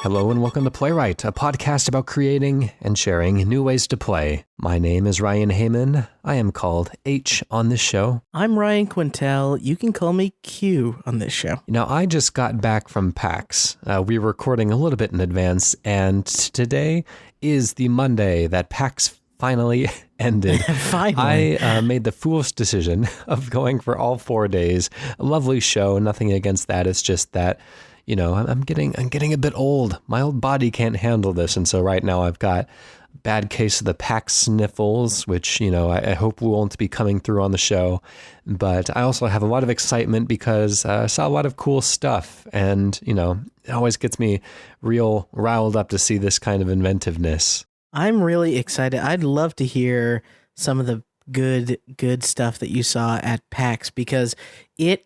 Hello and welcome to Playwright, a podcast about creating and sharing new ways to play. My name is Ryan Hamann. I am called H on this show. I'm Ryan Quintal. You can call me Q on this show. Now, I just got back from PAX. We were recording a little bit in advance, and today is the Monday that PAX finally ended. Finally. I made the foolish decision of going for all 4 days. A lovely show, nothing against that. It's just that, you know, I'm getting a bit old. My old body can't handle this. And so right now I've got a bad case of the PAX sniffles, which, you know, I hope won't be coming through on the show. But I also have a lot of excitement because I saw a lot of cool stuff. And, you know, it always gets me real riled up to see this kind of inventiveness. I'm really excited. I'd love to hear some of the good stuff that you saw at PAX, because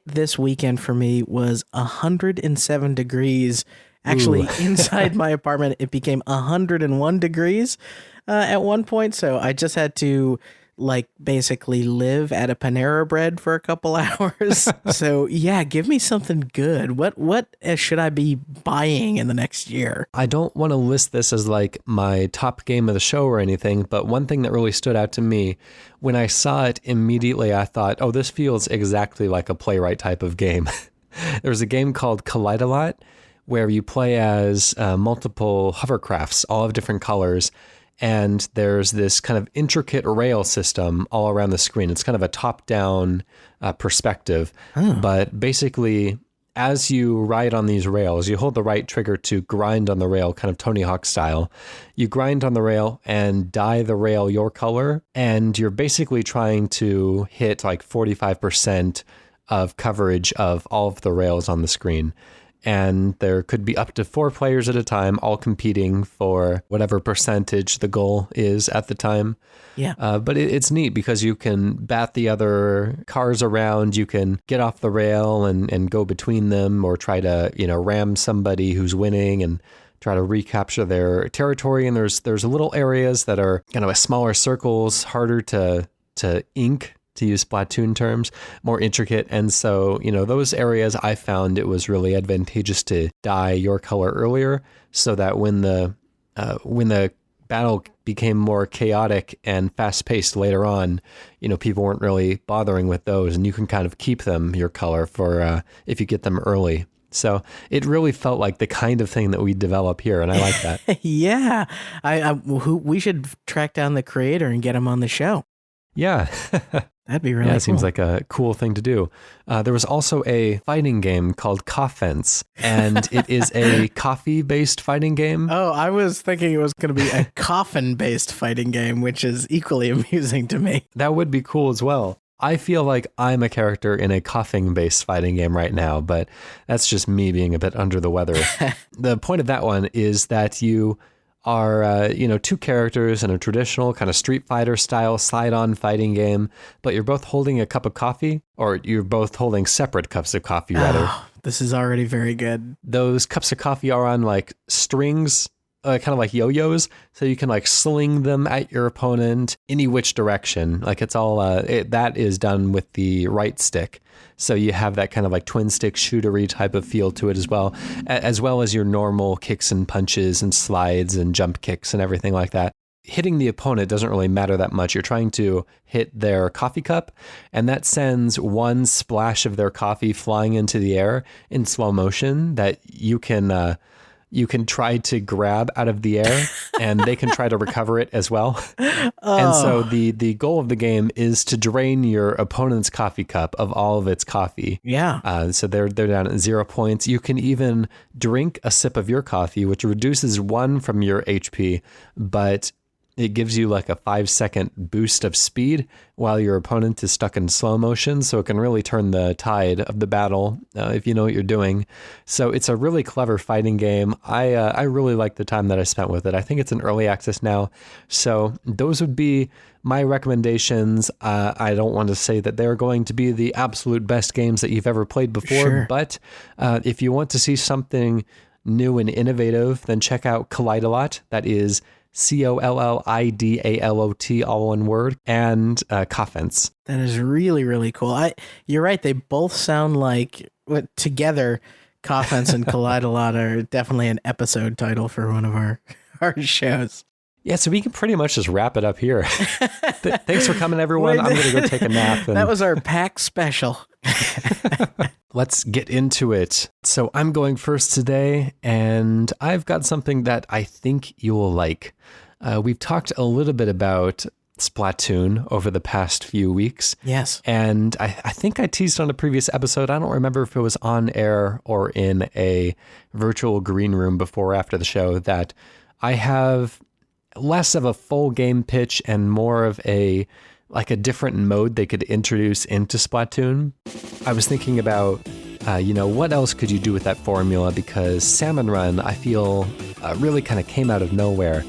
this weekend for me was 107 degrees. Actually, inside my apartment, it became 101 degrees at one point. So I just had to basically live at a Panera Bread for a couple hours. So yeah, give me something good. What should I be buying in the next year? I don't want to list this as like my top game of the show or anything, but one thing that really stood out to me when I saw it immediately, I thought, oh, this feels exactly like a Playwright type of game. There's a game called Collide-A-Lot where you play as multiple hovercrafts, all of different colors. And there's this kind of intricate rail system all around the screen. It's kind of a top-down perspective. But basically, as you ride on these rails, you hold the right trigger to grind on the rail, kind of Tony Hawk style. You grind on the rail and dye the rail your color. And you're basically trying to hit like 45% of coverage of all of the rails on the screen. And there could be up to 4 players at a time, all competing for whatever percentage the goal is at the time. Yeah. But it's neat because you can bat the other cars around. You can get off the rail and go between them, or try to, you know, ram somebody who's winning and try to recapture their territory. And there's little areas that are kind of a smaller circles, harder to ink, to use Splatoon terms, more intricate. And so, you know, those areas I found it was really advantageous to dye your color earlier, so that when the battle became more chaotic and fast paced later on, you know, people weren't really bothering with those, and you can kind of keep them your color for if you get them early. So it really felt like the kind of thing that we develop here, and I like that. Yeah, we should track down the creator and get him on the show. Yeah. That'd be really cool. It seems like a cool thing to do. There was also a fighting game called Coffence, and it is a coffee-based fighting game. Oh, I was thinking it was going to be a coffin-based fighting game, which is equally amusing to me. That would be cool as well. I feel like I'm a character in a coughing-based fighting game right now, but that's just me being a bit under the weather. The point of that one is that you are, 2 characters in a traditional kind of Street Fighter style side-on fighting game, but you're both holding a cup of coffee, or you're both holding separate cups of coffee, rather. Oh, this is already very good. Those cups of coffee are on like strings, kind of like yo-yos, so you can like sling them at your opponent any which direction. Like it's all, that is done with the right stick. So you have that kind of like twin stick shootery type of feel to it as well as your normal kicks and punches and slides and jump kicks and everything like that. Hitting the opponent doesn't really matter that much. You're trying to hit their coffee cup, and that sends one splash of their coffee flying into the air in slow motion that you can try to grab out of the air, and they can try to recover it as well. And so the goal of the game is to drain your opponent's coffee cup of all of its coffee. Yeah. So they're down at 0 points. You can even drink a sip of your coffee, which reduces 1 from your HP, but it gives you like a 5-second boost of speed while your opponent is stuck in slow motion. So it can really turn the tide of the battle if you know what you're doing. So it's a really clever fighting game. I really like the time that I spent with it. I think it's in early access now. So those would be my recommendations. I don't want to say that they're going to be the absolute best games that you've ever played before, sure, but if you want to see something new and innovative, then check out Collide-A-Lot. That is Collidalot, all one word, and Coffence. That is really, really cool. You're right. They both sound like together Coffence and Collide a Lot are definitely an episode title for one of our shows. Yeah, so we can pretty much just wrap it up here. Thanks for coming, everyone. I'm going to go take a nap. That was our PAX special. Let's get into it. So I'm going first today, and I've got something that I think you will like. We've talked a little bit about Splatoon over the past few weeks. Yes. And I think I teased on a previous episode. I don't remember if it was on air or in a virtual green room before or after the show that I have less of a full game pitch and more of a different mode they could introduce into Splatoon. I was thinking about, what else could you do with that formula? Because Salmon Run, I feel, really kind of came out of nowhere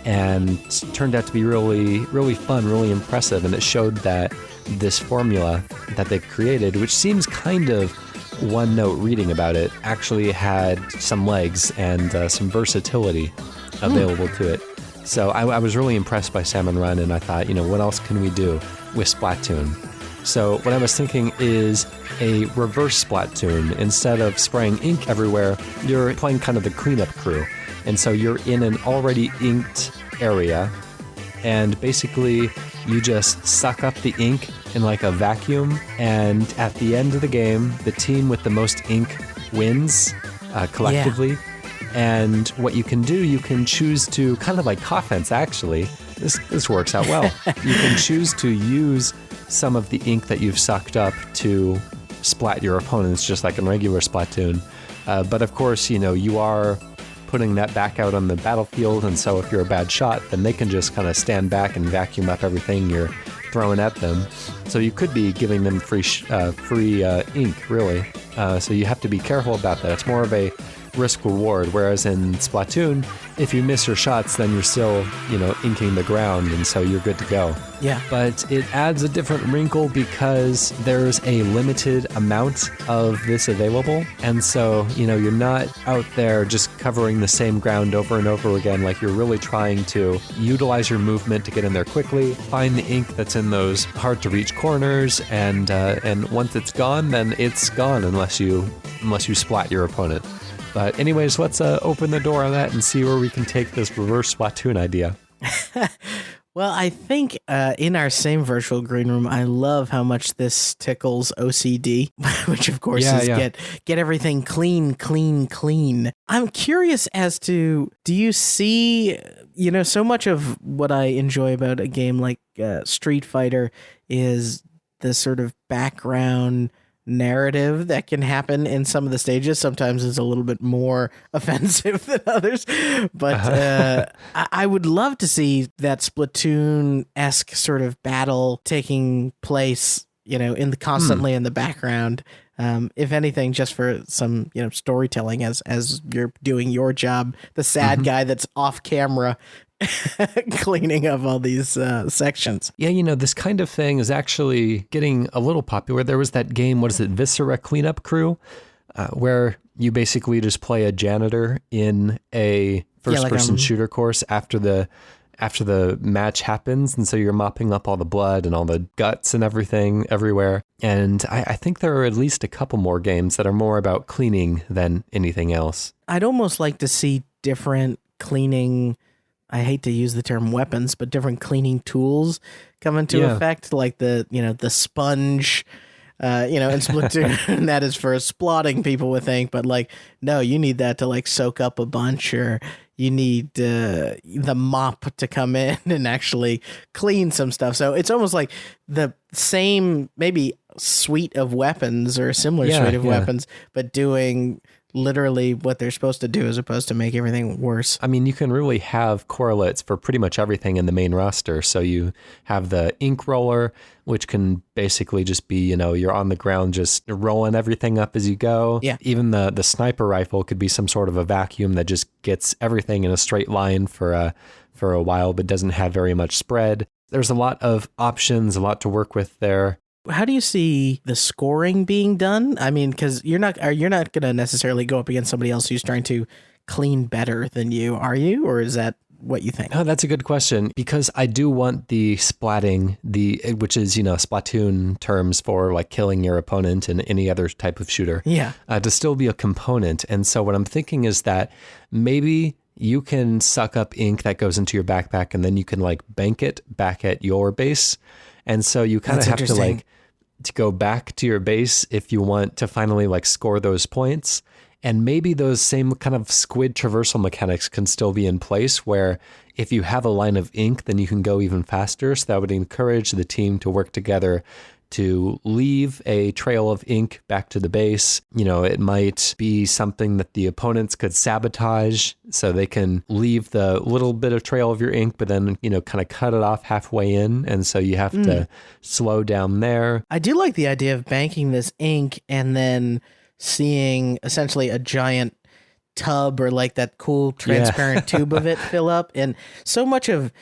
and turned out to be really, really fun, really impressive. And it showed that this formula that they created, which seems kind of one note reading about it, actually had some legs and some versatility available to it. So I was really impressed by Salmon Run, and I thought, what else can we do with Splatoon? So what I was thinking is a reverse Splatoon. Instead of spraying ink everywhere, you're playing kind of the cleanup crew. And so you're in an already inked area, and basically you just suck up the ink in like a vacuum, and at the end of the game, the team with the most ink wins collectively. Yeah. And what you can do, you can choose to, kind of like Coffence actually, this works out well. You can choose to use some of the ink that you've sucked up to splat your opponents, just like in regular Splatoon. But of course, you are putting that back out on the battlefield, and so if you're a bad shot, then they can just kind of stand back and vacuum up everything you're throwing at them. So you could be giving them free ink, really. So you have to be careful about that. It's more of a risk reward, whereas in Splatoon, if you miss your shots, then you're still, inking the ground, and so you're good to go. Yeah. But it adds a different wrinkle because there's a limited amount of this available, and so, you're not out there just covering the same ground over and over again. Like, you're really trying to utilize your movement to get in there quickly, find the ink that's in those hard to reach corners, and once it's gone, then it's gone unless you splat your opponent. But anyways, let's open the door on that and see where we can take this reverse Splatoon idea. Well, I think in our same virtual green room, I love how much this tickles OCD, which of course is get everything clean, clean, clean. I'm curious as to, do you see, so much of what I enjoy about a game like Street Fighter is the sort of background narrative that can happen in some of the stages. Sometimes it's a little bit more offensive than others, but I would love to see that Splatoon-esque sort of battle taking place, in the constantly in the background. If anything, just for some, storytelling as you're doing your job, the sad guy that's off camera cleaning up all these sections. Yeah, this kind of thing is actually getting a little popular. There was that game, what is it, Viscera Cleanup Crew, where you basically just play a janitor in a first-person shooter course after the match happens, and so you're mopping up all the blood and all the guts and everything everywhere. And I think there are at least a couple more games that are more about cleaning than anything else. I'd almost like to see different cleaning, I hate to use the term weapons, but different cleaning tools come into effect, like the sponge, in Splatoon, that is for splotting people with ink, but no, you need that to soak up a bunch, or you need the mop to come in and actually clean some stuff. So it's almost like the same, maybe suite of weapons or a similar suite of weapons, but doing literally what they're supposed to do as opposed to make everything worse. I mean, you can really have correlates for pretty much everything in the main roster. So you have the ink roller, which can basically just be, you're on the ground just rolling everything up as you go. Yeah. Even the sniper rifle could be some sort of a vacuum that just gets everything in a straight line for a while, but doesn't have very much spread. There's a lot of options, a lot to work with there. How do you see the scoring being done? I mean, because you're not going to necessarily go up against somebody else who's trying to clean better than you, are you? Or is that what you think? Oh, that's a good question, because I do want the splatting, which is, Splatoon terms for like killing your opponent in any other type of shooter, to still be a component. And so what I'm thinking is that maybe you can suck up ink that goes into your backpack and then you can like bank it back at your base. And so you kind of have to go back to your base if you want to finally like score those points. And maybe those same kind of squid traversal mechanics can still be in place, where if you have a line of ink, then you can go even faster. So that would encourage the team to work together to leave a trail of ink back to the base. It might be something that the opponents could sabotage, so they can leave the little bit of trail of your ink, but then, kind of cut it off halfway in. And so you have to slow down there. I do like the idea of banking this ink and then seeing essentially a giant tub or like that cool transparent tube of it fill up. And so much of,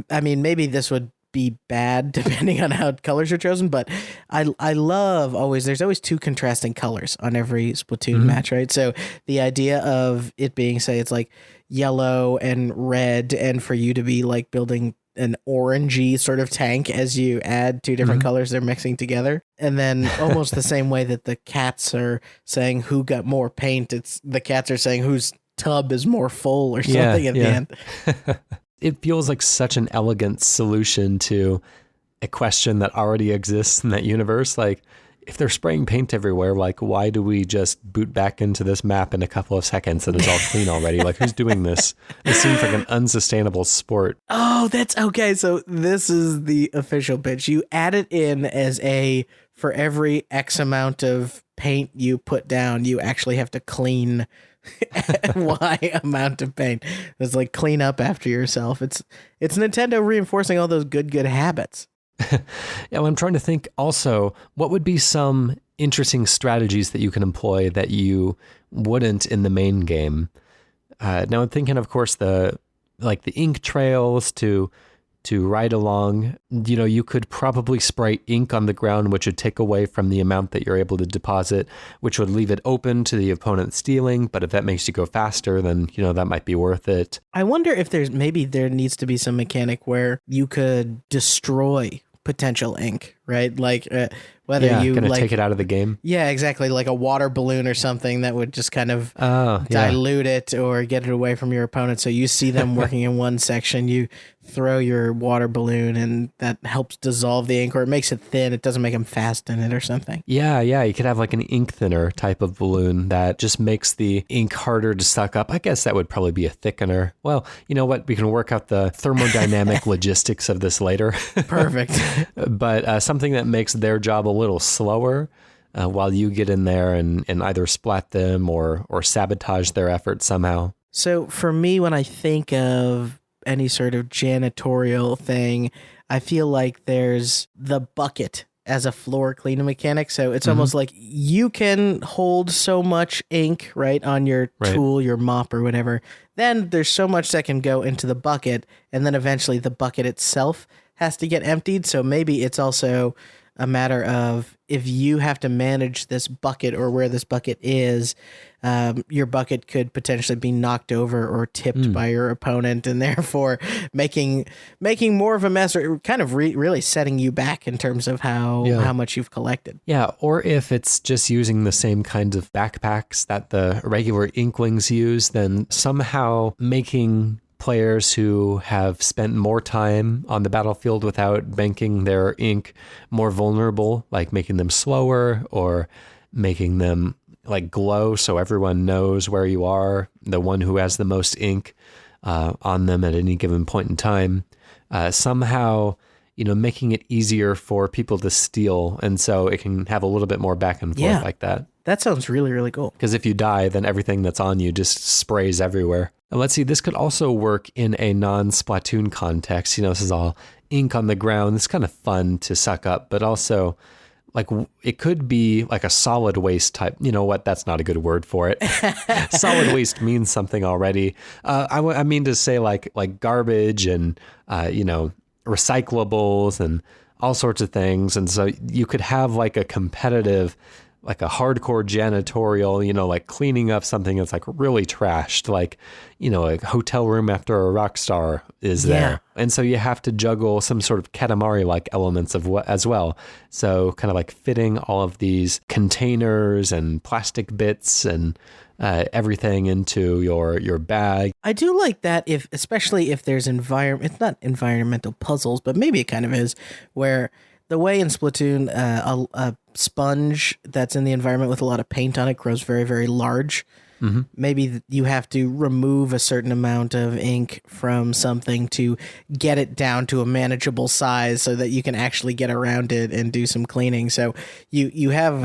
maybe this would be bad depending on how colors are chosen, but I love there's always two contrasting colors on every Splatoon match, right? So the idea of it being, say, it's like yellow and red, and for you to be like building an orangey sort of tank as you add two different colors they're mixing together. And then almost the same way that the cats are saying who got more paint, it's the cats are saying whose tub is more full or something at the end. It feels like such an elegant solution to a question that already exists in that universe. Like, if they're spraying paint everywhere, like, why do we just boot back into this map in a couple of seconds and it's all clean already? Like, who's doing this? It seems like an unsustainable sport. Oh, that's okay. So this is the official pitch. You add it in as for every X amount of paint you put down, you actually have to clean Y amount of paint. It's like clean up after yourself. It's Nintendo reinforcing all those good habits. Well, I'm trying to think also, what would be some interesting strategies that you can employ that you wouldn't in the main game? Now I'm thinking, of course, the ink trails to ride along. You could probably spray ink on the ground, which would take away from the amount that you're able to deposit, which would leave it open to the opponent stealing. But if that makes you go faster, then, that might be worth it. I wonder if there needs to be some mechanic where you could destroy potential ink, right? Like whether you like take it out of the game. Yeah, exactly. Like a water balloon or something that would just kind of dilute it or get it away from your opponent. So you see them working in one section, you throw your water balloon and that helps dissolve the ink, or it makes it thin. It doesn't make them fast in it or something. Yeah. You could have like an ink thinner type of balloon that just makes the ink harder to suck up. I guess that would probably be a thickener. Well, you know what? We can work out the thermodynamic logistics of this later. Perfect. But something that makes their job a little slower while you get in there and either splat them or sabotage their efforts somehow. So for me, when I think of any sort of janitorial thing, I feel like there's the bucket as a floor cleaning mechanic. So it's almost like you can hold so much ink, right, on your tool, your mop or whatever. Then there's so much that can go into the bucket, and then eventually the bucket itself has to get emptied. So maybe it's also a matter of, if you have to manage this bucket or where this bucket is, your bucket could potentially be knocked over or tipped by your opponent, and therefore making more of a mess, or kind of really setting you back in terms of how much you've collected. Yeah, or if it's just using the same kinds of backpacks that the regular Inklings use, then somehow making players who have spent more time on the battlefield without banking their ink more vulnerable, like making them slower or making them like glow so everyone knows where you are, the one who has the most ink on them at any given point in time. Somehow, making it easier for people to steal, and so it can have a little bit more back and forth like that. That sounds really, really cool. Because if you die, then everything that's on you just sprays everywhere. And let's see, this could also work in a non-Splatoon context. This is all ink on the ground. It's kind of fun to suck up, but also, like, it could be like a solid waste type. You know what? That's not a good word for it. Solid waste means something already. I mean to say like garbage and, recyclables and all sorts of things. And so you could have like a competitive like a hardcore janitorial, like cleaning up something that's like really trashed, like, a hotel room after a rock star is there. And so you have to juggle some sort of Katamari-like elements as well. So kind of like fitting all of these containers and plastic bits and everything into your bag. I do like that, especially if there's it's not environmental puzzles, but maybe it kind of is, where the way in Splatoon, a sponge that's in the environment with a lot of paint on it grows very, very large. Mm-hmm. Maybe you have to remove a certain amount of ink from something to get it down to a manageable size so that you can actually get around it and do some cleaning. So you have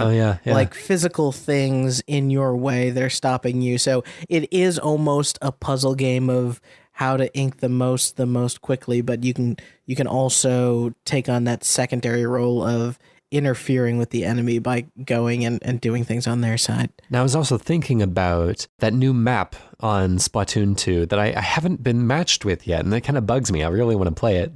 like physical things in your way that are stopping you. So it is almost a puzzle game of how to ink the most quickly, but you can also take on that secondary role of interfering with the enemy by going and doing things on their side. Now, I was also thinking about that new map on Splatoon 2 that I haven't been matched with yet, and that kind of bugs me. I really want to play it.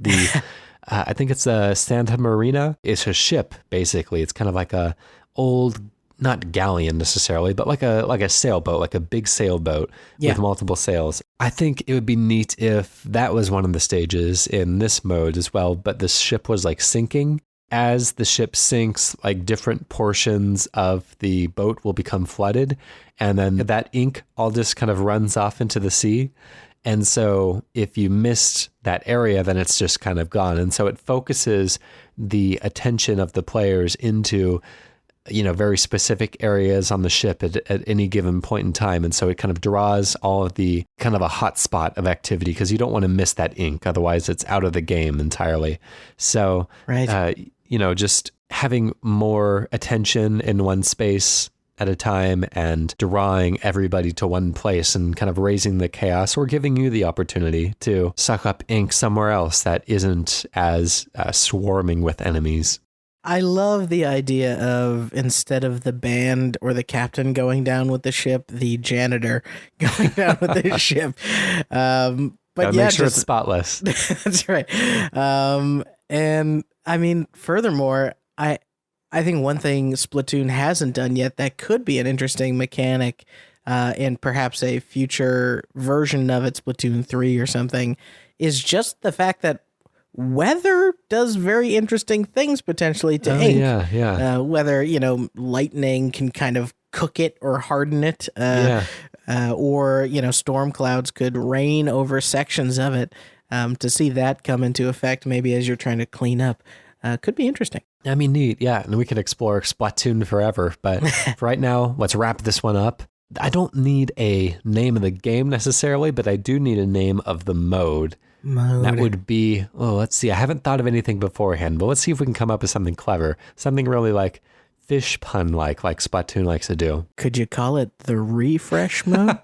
I think it's a Santa Marina. It's a ship, basically. It's kind of like a old, not galleon necessarily, but like a sailboat, like a big sailboat with multiple sails. I think it would be neat if that was one of the stages in this mode as well, but this ship was like sinking. As the ship sinks, like different portions of the boat will become flooded, and then that ink all just kind of runs off into the sea. And so if you missed that area, then it's just kind of gone. And so it focuses the attention of the players into, very specific areas on the ship at any given point in time. And so it kind of draws all of the kind of a hot spot of activity because you don't want to miss that ink. Otherwise, it's out of the game entirely. So, just having more attention in one space at a time and drawing everybody to one place and kind of raising the chaos or giving you the opportunity to suck up ink somewhere else that isn't as swarming with enemies. I love the idea of, instead of the band or the captain going down with the ship, the janitor going down with the ship. But make sure it's spotless. That's right. And I mean, furthermore, I think one thing Splatoon hasn't done yet that could be an interesting mechanic in perhaps a future version of it, Splatoon 3 or something, is just the fact that weather does very interesting things potentially to ink. Whether, lightning can kind of cook it or harden it, or, storm clouds could rain over sections of it. To see that come into effect, maybe as you're trying to clean up, could be interesting. I mean, neat. Yeah. And we could explore Splatoon forever. But for right now, let's wrap this one up. I don't need a name of the game necessarily, but I do need a name of the mode. That would be, let's see. I haven't thought of anything beforehand, but let's see if we can come up with something clever. Something really like fish pun like Splatoon likes to do. Could you call it the reFRESH mode?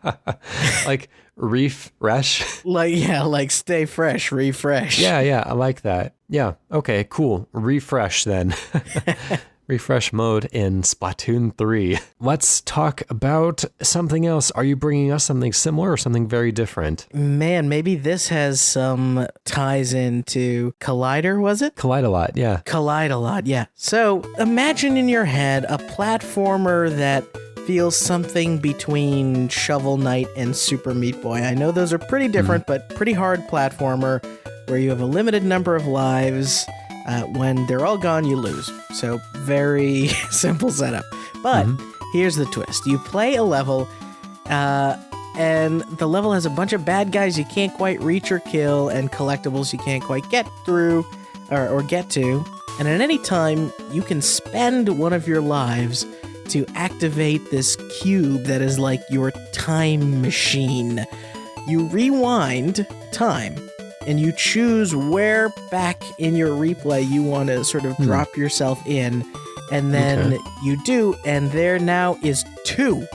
Like reFRESH? Like stay fresh, reFRESH. Yeah, I like that. Yeah, okay, cool. reFRESH then. reFRESH mode in Splatoon 3. Let's talk about something else. Are you bringing us something similar or something very different? Man, maybe this has some ties into Collider, was it? Collide-a-lot, yeah. Collide-a-lot, yeah. So imagine in your head a platformer that feels something between Shovel Knight and Super Meat Boy. I know those are pretty different, but pretty hard platformer where you have a limited number of lives. When they're all gone, you lose. So very simple setup. But here's the twist. You play a level, and the level has a bunch of bad guys you can't quite reach or kill, and collectibles you can't quite get through or get to. And at any time, you can spend one of your lives to activate this cube that is like your time machine. You rewind time, and you choose where back in your replay you want to sort of drop yourself in, and then you do, and there now is 2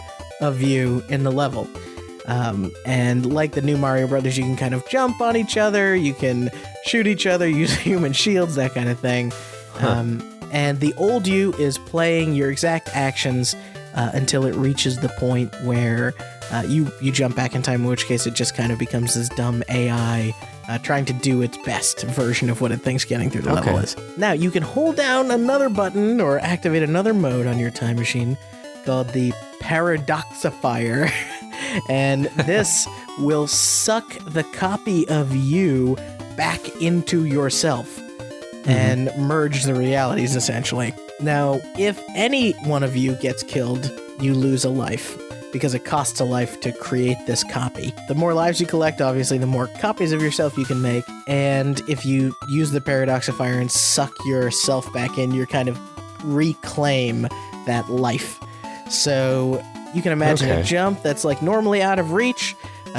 of you in the level. And like the new Mario Brothers, you can kind of jump on each other, you can shoot each other, use human shields, that kind of thing. And the old you is playing your exact actions until it reaches the point where you jump back in time, in which case it just kind of becomes this dumb AI trying to do its best version of what it thinks getting through the level is. Now, you can hold down another button or activate another mode on your time machine called the Paradoxifier, and this will suck the copy of you back into yourself and merge the realities, essentially. Now, if any one of you gets killed, you lose a life, because it costs a life to create this copy. The more lives you collect, obviously, the more copies of yourself you can make, and if you use the Paradoxifier and suck yourself back in, you're kind of reclaim that life. So you can imagine a jump that's like normally out of reach.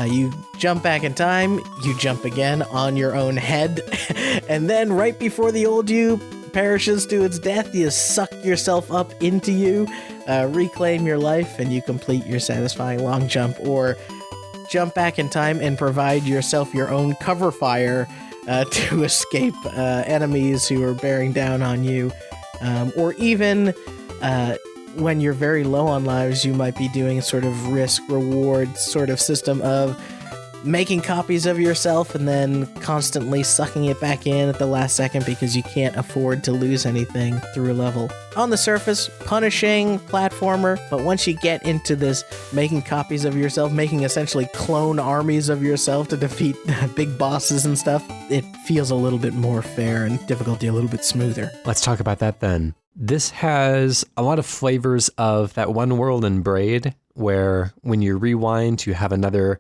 You jump back in time, you jump again on your own head, and then right before the old you perishes to its death, you suck yourself up into you, reclaim your life, and you complete your satisfying long jump, or jump back in time and provide yourself your own cover fire to escape enemies who are bearing down on you, or even when you're very low on lives, you might be doing a sort of risk-reward sort of system of making copies of yourself and then constantly sucking it back in at the last second because you can't afford to lose anything through a level. On the surface, punishing platformer, but once you get into this making copies of yourself, making essentially clone armies of yourself to defeat big bosses and stuff, it feels a little bit more fair and difficulty a little bit smoother. Let's talk about that then. This has a lot of flavors of that one world in Braid, where when you rewind, you have another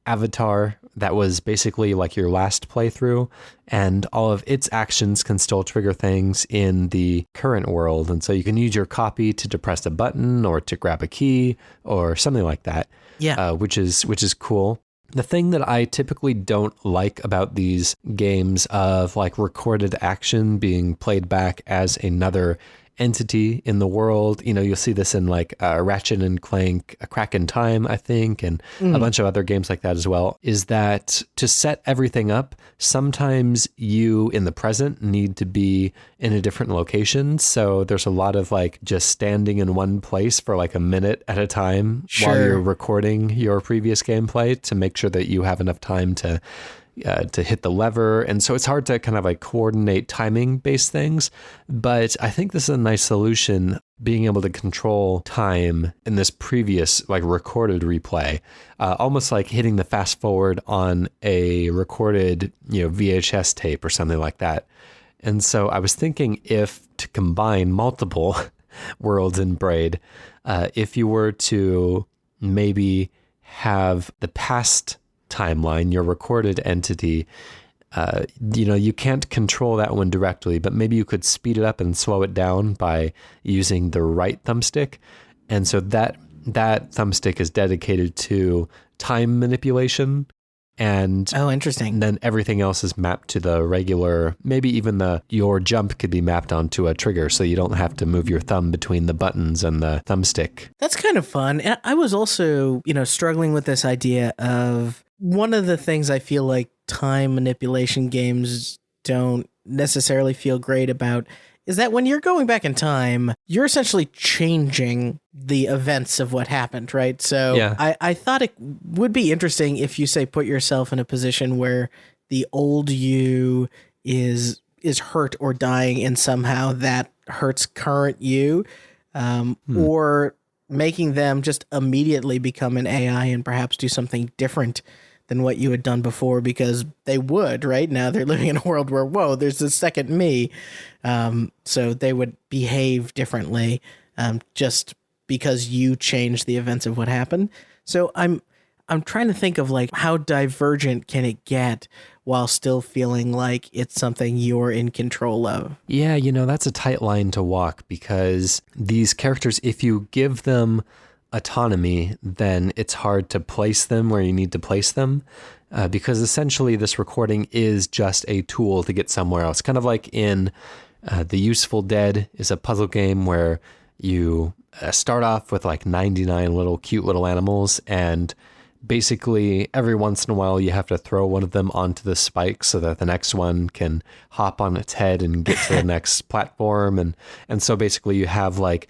avatar that was basically like your last playthrough, and all of its actions can still trigger things in the current world. And so you can use your copy to depress a button or to grab a key or something like that. Yeah, which is cool. The thing that I typically don't like about these games of like recorded action being played back as another entity in the world, you know, you'll see this in like Ratchet and Clank, A Crack in Time, I think, and a bunch of other games like that as well, is that to set everything up, sometimes you in the present need to be in a different location. So there's a lot of like just standing in one place for like a minute at a time while you're recording your previous gameplay to make sure that you have enough time to hit the lever. And so it's hard to kind of like coordinate timing based things, but I think this is a nice solution, being able to control time in this previous like recorded replay, almost like hitting the fast forward on a recorded, you know, VHS tape or something like that. And so I was thinking, if to combine multiple worlds in Braid, if you were to maybe have the past timeline, your recorded entity, you know, you can't control that one directly, but maybe you could speed it up and slow it down by using the right thumbstick. And so that thumbstick is dedicated to time manipulation. And interesting. Then everything else is mapped to the regular, maybe even your jump could be mapped onto a trigger, so you don't have to move your thumb between the buttons and the thumbstick. That's kind of fun. And I was also, you know, struggling with this idea of one of the things I feel like time manipulation games don't necessarily feel great about is that when you're going back in time, you're essentially changing the events of what happened, right? So yeah. I thought it would be interesting if you, say, put yourself in a position where the old you is hurt or dying and somehow that hurts current you, or making them just immediately become an AI and perhaps do something different than what you had done before, because they would, right? Now they're living in a world where, whoa, there's a second me. So they would behave differently just because you changed the events of what happened. So I'm trying to think of like how divergent can it get while still feeling like it's something you're in control of. Yeah, you know, that's a tight line to walk, because these characters, if you give them autonomy, then it's hard to place them where you need to place them, because essentially this recording is just a tool to get somewhere else. Kind of like in The Useful Dead is a puzzle game where you start off with like 99 cute little animals, and basically every once in a while you have to throw one of them onto the spike so that the next one can hop on its head and get to the next platform. And so basically you have like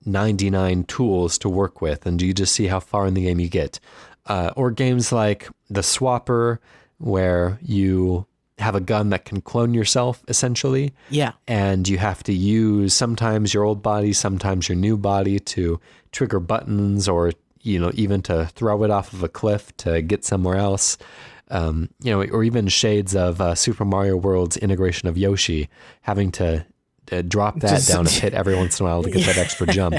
99 tools to work with, and you just see how far in the game you get. Or games like the Swapper, where you have a gun that can clone yourself, essentially. Yeah. And you have to use sometimes your old body, sometimes your new body to trigger buttons, or, even to throw it off of a cliff to get somewhere else. Or even shades of Super Mario World's integration of Yoshi, having to drop that down a pit every once in a while to get that extra jump.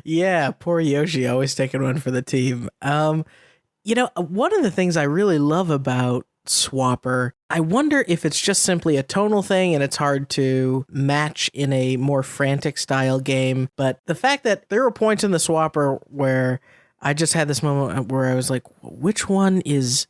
Yeah, poor Yoshi, always taking one for the team. One of the things I really love about Swapper, I wonder if it's just simply a tonal thing and it's hard to match in a more frantic style game, but the fact that there were points in the Swapper where I just had this moment where I was like, which one is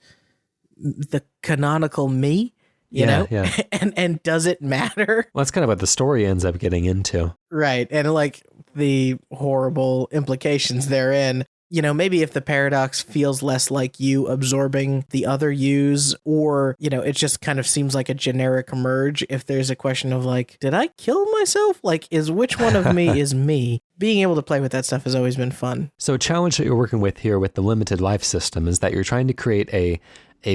the canonical me? Yeah. And does it matter? Well, that's kind of what the story ends up getting into. Right. And like the horrible implications therein. Maybe if the paradox feels less like you absorbing the other yous, or, it just kind of seems like a generic merge. If there's a question of like, did I kill myself? Like, which one of me is me? Being able to play with that stuff has always been fun. So a challenge that you're working with here with the limited life system is that you're trying to create a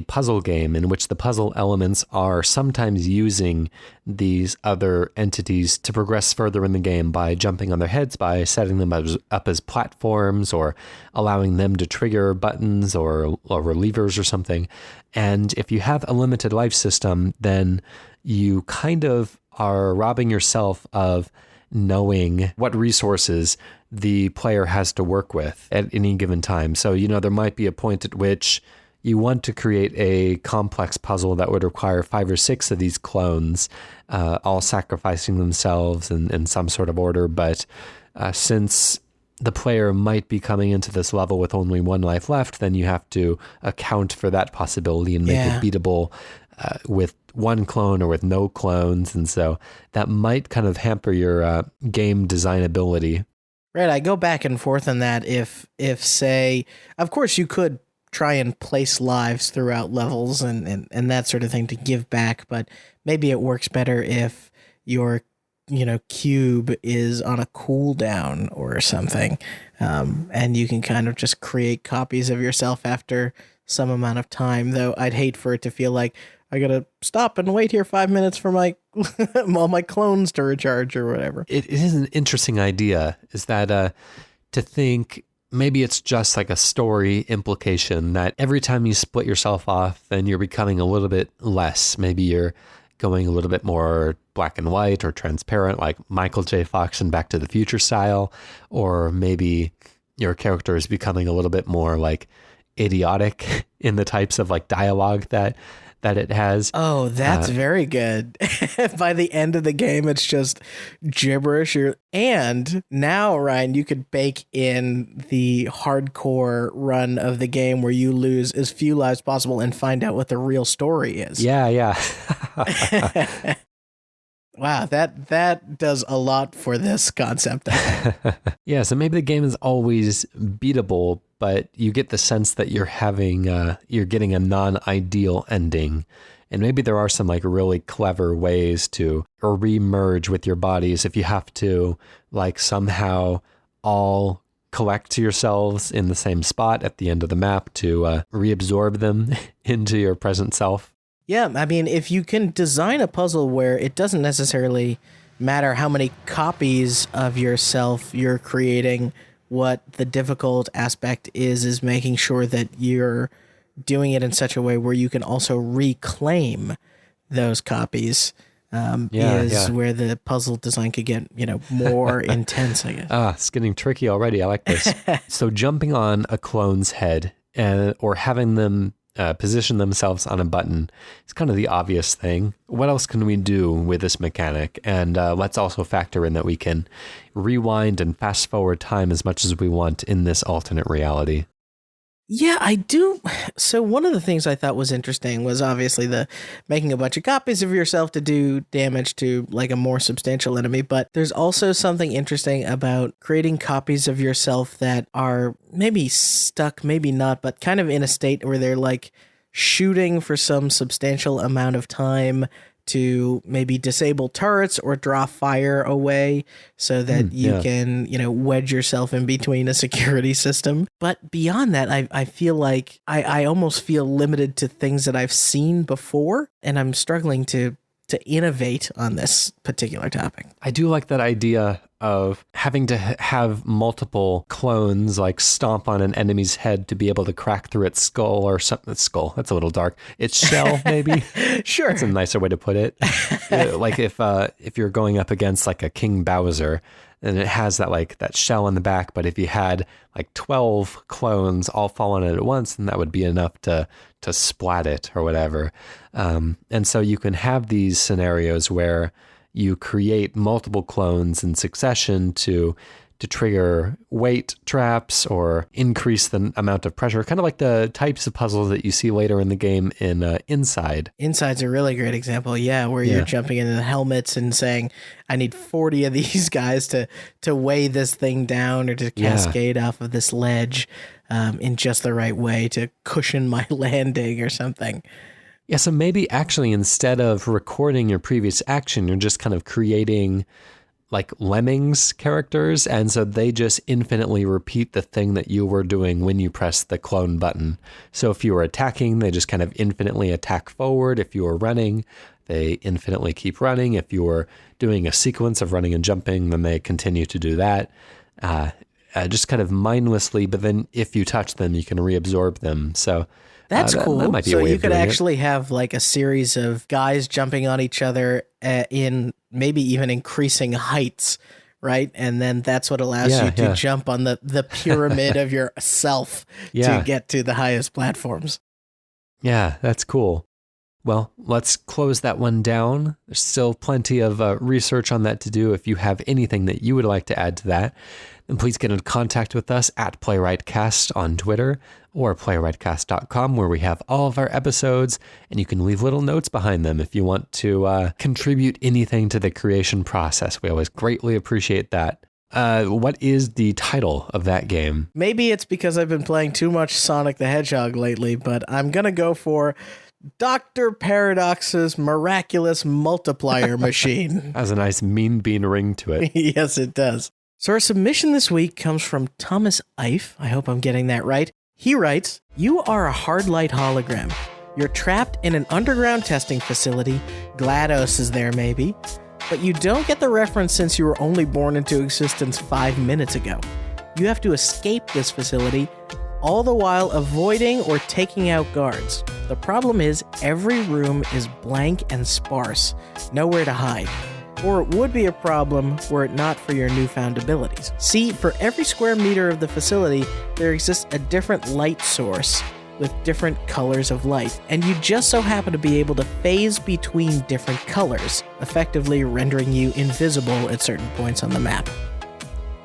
puzzle game in which the puzzle elements are sometimes using these other entities to progress further in the game by jumping on their heads, by setting them up as platforms, or allowing them to trigger buttons or levers or something. And if you have a limited life system, then you kind of are robbing yourself of knowing what resources the player has to work with at any given time. So, there might be a point at which you want to create a complex puzzle that would require 5 or 6 of these clones, all sacrificing themselves in some sort of order. But since the player might be coming into this level with only 1 life left, then you have to account for that possibility and make it beatable with 1 clone or with no clones. And so that might kind of hamper your game designability. Right. I go back and forth on that. If say, of course you could try and place lives throughout levels and that sort of thing to give back, but maybe it works better if your cube is on a cooldown or something, and you can kind of just create copies of yourself after some amount of time. Though I'd hate for it to feel like I gotta stop and wait here 5 minutes for my all my clones to recharge or whatever. It is an interesting idea, is that to think maybe it's just like a story implication that every time you split yourself off, then you're becoming a little bit less. Maybe you're going a little bit more black and white or transparent, like Michael J. Fox in Back to the Future style. Or maybe your character is becoming a little bit more like idiotic in the types of like dialogue that it has. Oh, that's very good. By the end of the game, it's just gibberish. And now, Ryan, you could bake in the hardcore run of the game where you lose as few lives possible and find out what the real story is. Yeah. Wow, that does a lot for this concept. Yeah, so maybe the game is always beatable, but you get the sense that you're getting a non-ideal ending. And maybe there are some like really clever ways to re-merge with your bodies if you have to like somehow all collect yourselves in the same spot at the end of the map to reabsorb them into your present self. Yeah, I mean, if you can design a puzzle where it doesn't necessarily matter how many copies of yourself you're creating, what the difficult aspect is making sure that you're doing it in such a way where you can also reclaim those copies, where the puzzle design could get, more intense, I guess. It's getting tricky already. I like this. So jumping on a clone's head or having them position themselves on a button is kind of the obvious thing. What else can we do with this mechanic? And let's also factor in that we can rewind and fast forward time as much as we want in this alternate reality. Yeah, I do. So one of the things I thought was interesting was obviously the making a bunch of copies of yourself to do damage to like a more substantial enemy. But there's also something interesting about creating copies of yourself that are maybe stuck, maybe not, but kind of in a state where they're like shooting for some substantial amount of time to maybe disable turrets or draw fire away so that you can, wedge yourself in between a security system. But beyond that, I feel like I almost feel limited to things that I've seen before, and I'm struggling to innovate on this particular topic. I do like that idea of having to have multiple clones like stomp on an enemy's head to be able to crack through its skull or something. Its skull, that's a little dark. Its shell, maybe. Sure. That's a nicer way to put it. Like if you're going up against like a King Bowser, and it has that shell in the back, but if you had like 12 clones all fall on it at once, then that would be enough to splat it or whatever. And so you can have these scenarios where you create multiple clones in succession to trigger weight traps or increase the amount of pressure, kind of like the types of puzzles that you see later in the game in Inside. Inside's a really great example, where you're jumping into the helmets and saying, I need 40 of these guys to weigh this thing down or to cascade off of this ledge in just the right way to cushion my landing or something. Yeah, so maybe actually instead of recording your previous action, you're just kind of creating like Lemmings characters, and so they just infinitely repeat the thing that you were doing when you press the clone button. So if you were attacking, they just kind of infinitely attack forward. If you were running, they infinitely keep running. If you were doing a sequence of running and jumping, then they continue to do that. Just kind of mindlessly, but then if you touch them, you can reabsorb them. So that's cool. That might be so a way you of could doing actually have like a series of guys jumping on each other in maybe even increasing heights, right? And then that's what allows you to jump on the pyramid of yourself to get to the highest platforms. Yeah, that's cool. Well, let's close that one down. There's still plenty of research on that to do. If you have anything that you would like to add to that, then please get in contact with us at PlaywrightCast on Twitter or playwrightcast.com, where we have all of our episodes, and you can leave little notes behind them if you want to contribute anything to the creation process. We always greatly appreciate that. What is the title of that game? Maybe it's because I've been playing too much Sonic the Hedgehog lately, but I'm going to go for Dr. Paradox's Miraculous Multiplier Machine. Has a nice mean bean ring to it. Yes, it does. So our submission this week comes from Thomas Ife. I hope I'm getting that right. He writes, you are a hard light hologram. You're trapped in an underground testing facility. GLaDOS is there maybe. But you don't get the reference since you were only born into existence 5 minutes ago. You have to escape this facility, all the while avoiding or taking out guards. The problem is every room is blank and sparse, nowhere to hide. Or it would be a problem were it not for your newfound abilities. See, for every square meter of the facility, there exists a different light source with different colors of light, and you just so happen to be able to phase between different colors, effectively rendering you invisible at certain points on the map.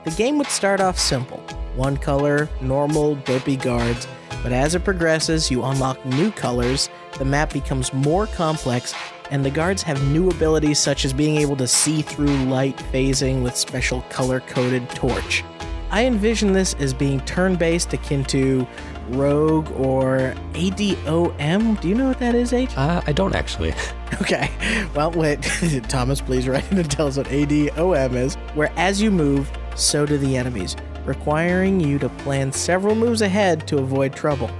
The game would start off simple. One color, normal, dopey guards, but as it progresses, you unlock new colors, the map becomes more complex, and the guards have new abilities such as being able to see through light phasing with special color-coded torch. I envision this as being turn-based akin to Rogue or ADOM. Do you know what that is, H? I don't actually. Okay. Well, wait. Thomas, please write in and tell us what ADOM is. Where as you move, so do the enemies, requiring you to plan several moves ahead to avoid trouble.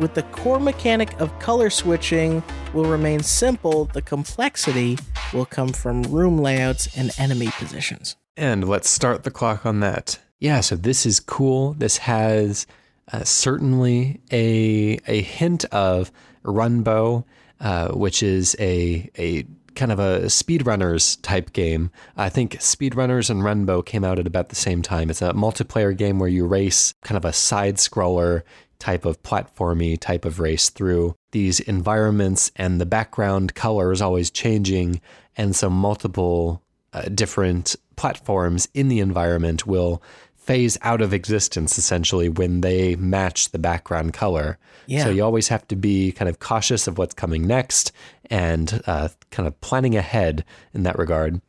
With the core mechanic of color switching will remain simple, the complexity will come from room layouts and enemy positions. And let's start the clock on that. Yeah, so this is cool. This has certainly a hint of Runbow, which is a kind of a speedrunners type game. I think Speedrunners and Runbow came out at about the same time. It's a multiplayer game where you race, kind of a side scroller type of platformy type of race through these environments, and the background color is always changing, and so multiple different platforms in the environment will phase out of existence essentially when they match the background color. Yeah. So you always have to be kind of cautious of what's coming next and kind of planning ahead in that regard.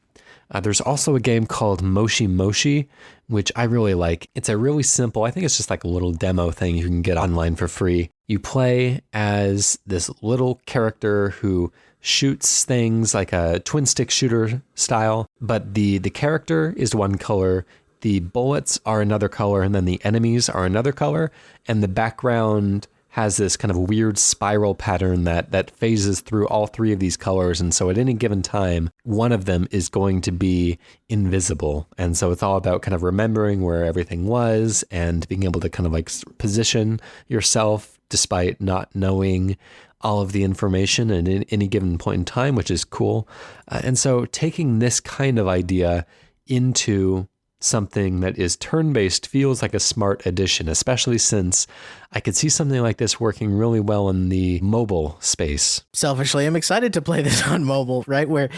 There's also a game called Moshi Moshi, which I really like. It's a really simple, I think it's just like a little demo thing you can get online for free. You play as this little character who shoots things like a twin stick shooter style, but the character is one color, the bullets are another color, and then the enemies are another color, and the background has this kind of weird spiral pattern that phases through all three of these colors. And so at any given time, one of them is going to be invisible. And so it's all about kind of remembering where everything was and being able to kind of like position yourself despite not knowing all of the information at any given point in time, which is cool. And so taking this kind of idea into something that is turn-based feels like a smart addition, especially since I could see something like this working really well in the mobile space. Selfishly, I'm excited to play this on mobile, right? Where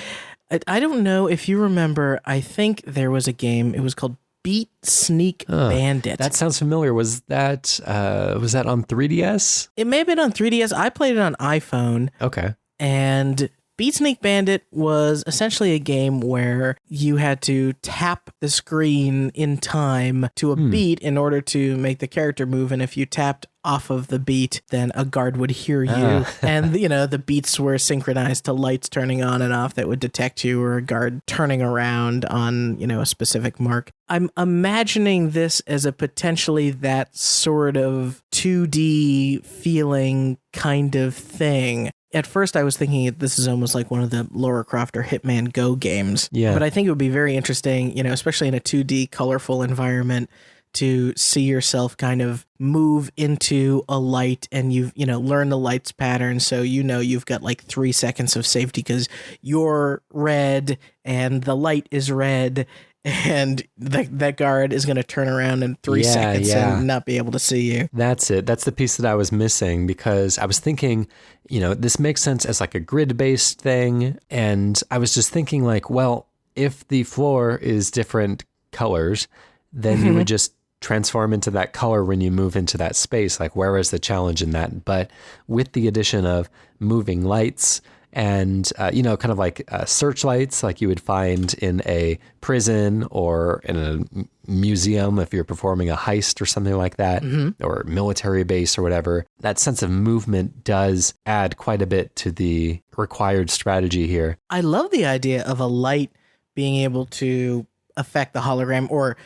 I don't know if you remember, I think there was a game, it was called Beat Sneak Bandit. That sounds familiar. Was that on 3DS? It may have been on 3DS. I played it on iPhone. Okay. And Beat Sneak Bandit was essentially a game where you had to tap the screen in time to a beat in order to make the character move. And if you tapped off of the beat, then a guard would hear you. And, you know, the beats were synchronized to lights turning on and off that would detect you, or a guard turning around on, you know, a specific mark. I'm imagining this as a potentially that sort of 2D feeling kind of thing. At first, I was thinking this is almost like one of the Lara Croft or Hitman Go games. Yeah. But I think it would be very interesting, you know, especially in a 2D colorful environment, to see yourself kind of move into a light and you've, you know, learn the light's pattern. So, you know, you've got like 3 seconds of safety because you're red and the light is red. And that guard is going to turn around in 3 seconds and not be able to see you. That's it. That's the piece that I was missing, because I was thinking, you know, this makes sense as like a grid-based thing. And I was just thinking like, well, if the floor is different colors, then you would just transform into that color when you move into that space. Like, where is the challenge in that? But with the addition of moving lights, and, you know, kind of like searchlights like you would find in a prison or in a museum if you're performing a heist or something like that, or military base or whatever. That sense of movement does add quite a bit to the required strategy here. I love the idea of a light being able to affect the hologram or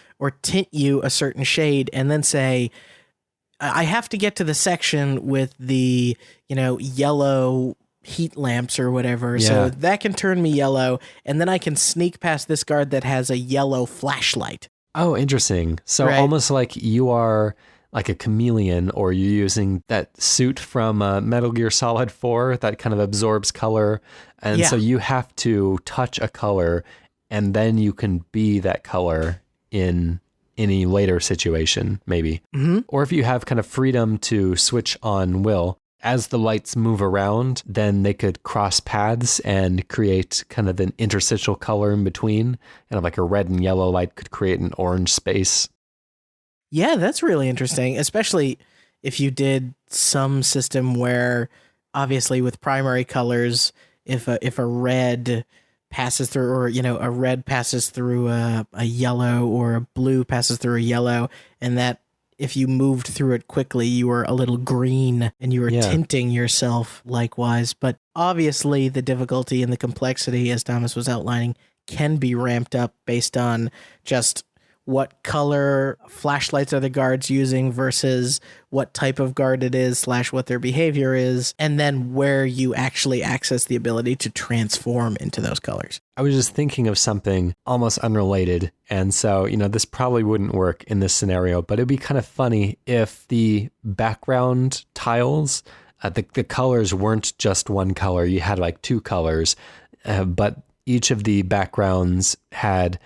tint you a certain shade and then say, I have to get to the section with the, you know, yellow heat lamps or whatever, so that can turn me yellow, and then I can sneak past this guard that has a yellow flashlight. Oh, interesting. So almost like you are like a chameleon, or you're using that suit from Metal Gear Solid 4 that kind of absorbs color, and so you have to touch a color and then you can be that color in any later situation, maybe. Or if you have kind of freedom to switch on will, as the lights move around, then they could cross paths and create kind of an interstitial color in between. And like a red and yellow light could create an orange space. Yeah, that's really interesting, especially if you did some system where, obviously with primary colors, if a red passes through, or, you know, a red passes through a yellow, or a blue passes through a yellow, and that if you moved through it quickly, you were a little green and you were tinting yourself likewise. But obviously the difficulty and the complexity, as Thomas was outlining, can be ramped up based on just what color flashlights are the guards using versus what type of guard it is / what their behavior is, and then where you actually access the ability to transform into those colors. I was just thinking of something almost unrelated. And so, you know, this probably wouldn't work in this scenario, but it'd be kind of funny if the background tiles, the colors weren't just one color. You had like 2 colors, but each of the backgrounds had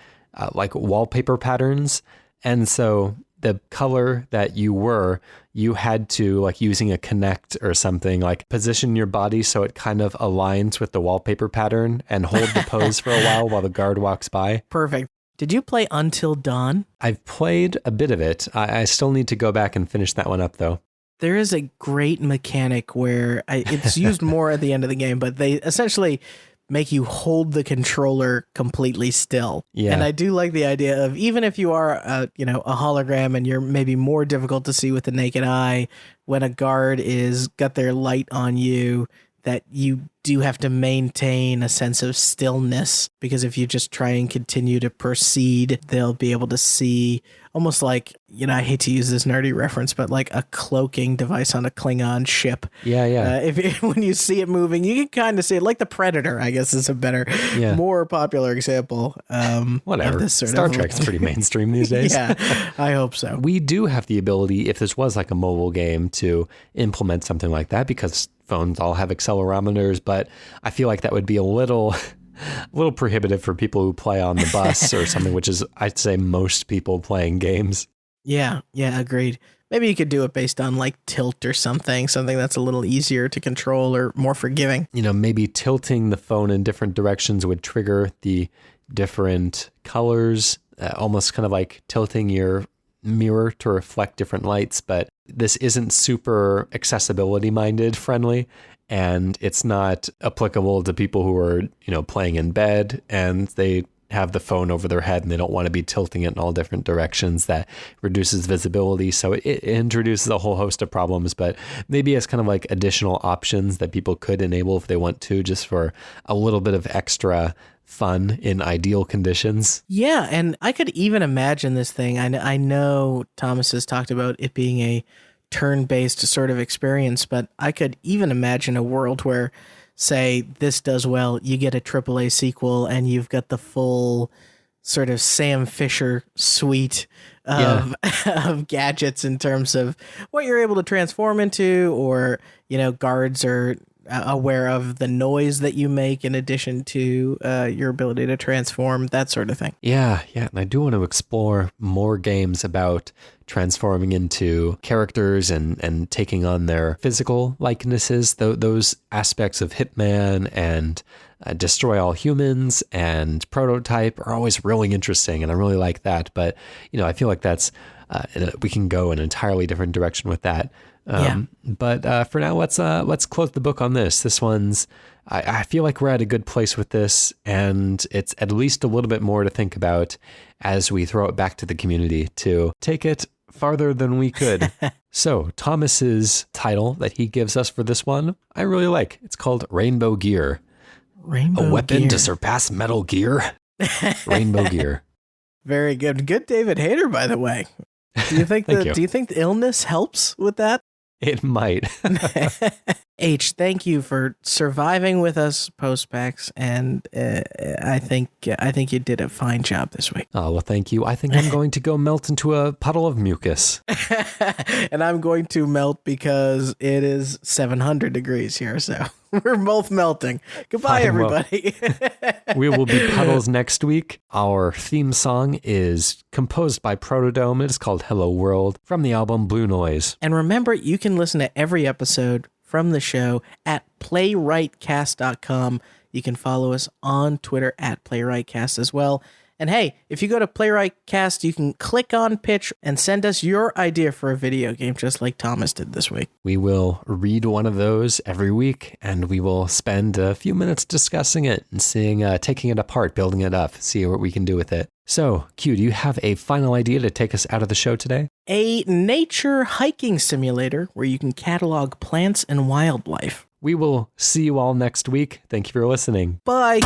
like wallpaper patterns. And so the color that you had to, like using a Connect or something, like position your body so it kind of aligns with the wallpaper pattern and hold the pose for a while the guard walks by. Perfect. Did you play Until Dawn? I've played a bit of it. I still need to go back and finish that one up though. There is a great mechanic where it's used more at the end of the game, but they essentially make you hold the controller completely still. Yeah. And I do like the idea of, even if you are a hologram and you're maybe more difficult to see with the naked eye, when a guard is got their light on you, that you do have to maintain a sense of stillness, because if you just try and continue to proceed, they'll be able to see, almost like, I hate to use this nerdy reference, but like a cloaking device on a Klingon ship. Yeah. When you see it moving, you can kind of see it, like the Predator, I guess is a better, more popular example. Whatever. Of this sort Star of Trek's pretty mainstream these days. Yeah, I hope so. We do have the ability, if this was like a mobile game, to implement something like that, because phones all have accelerometers, but I feel like that would be a little prohibitive for people who play on the bus or something, which is, I'd say, most people playing games. Yeah, agreed. Maybe you could do it based on like tilt or something that's a little easier to control or more forgiving. Maybe tilting the phone in different directions would trigger the different colors, almost kind of like tilting your mirror to reflect different lights. But this isn't super accessibility minded friendly, and it's not applicable to people who are, playing in bed and they have the phone over their head and they don't want to be tilting it in all different directions. That reduces visibility. So it introduces a whole host of problems, but maybe as kind of like additional options that people could enable if they want to, just for a little bit of extra fun in ideal conditions. Yeah, and I could even imagine this thing. I know Thomas has talked about it being a turn-based sort of experience, but I could even imagine a world where, say, this does well, you get a AAA sequel and you've got the full sort of Sam Fisher suite of gadgets in terms of what you're able to transform into, or, guards are aware of the noise that you make in addition to your ability to transform, that sort of thing. Yeah. And I do want to explore more games about transforming into characters and taking on their physical likenesses. Those aspects of Hitman and Destroy All Humans and Prototype are always really interesting, and I really like that. But, I feel like that's we can go an entirely different direction with that. But for now, let's close the book on this. This one's, I feel like we're at a good place with this, and it's at least a little bit more to think about as we throw it back to the community to take it farther than we could. So Thomas's title that he gives us for this one, I really like. It's called Rainbow Gear. Rainbow A weapon Gear to surpass Metal Gear. Rainbow Gear. Very good. Good David Hayter, by the way. Do you think Thank you. Do you think the illness helps with that? It might. H, thank you for surviving with us post PAX, and I think you did a fine job this week. Oh, well, thank you. I think I'm going to go melt into a puddle of mucus. And I'm going to melt because it is 700 degrees here, so we're both melting. Goodbye, Fine, well, everybody. we will be puddles next week. Our theme song is composed by PROTODOME. It is called Hello World, from the album Blue Noise. And remember, you can listen to every episode from the show at playwrightcast.com. You can follow us on Twitter at playwrightcast as well. And hey, if you go to playwrightcast, you can click on pitch and send us your idea for a video game, just like Thomas did this week. We will read one of those every week, and we will spend a few minutes discussing it and taking it apart, building it up, see what we can do with it. So, Q, do you have a final idea to take us out of the show today? A nature hiking simulator where you can catalog plants and wildlife. We will see you all next week. Thank you for listening. Bye.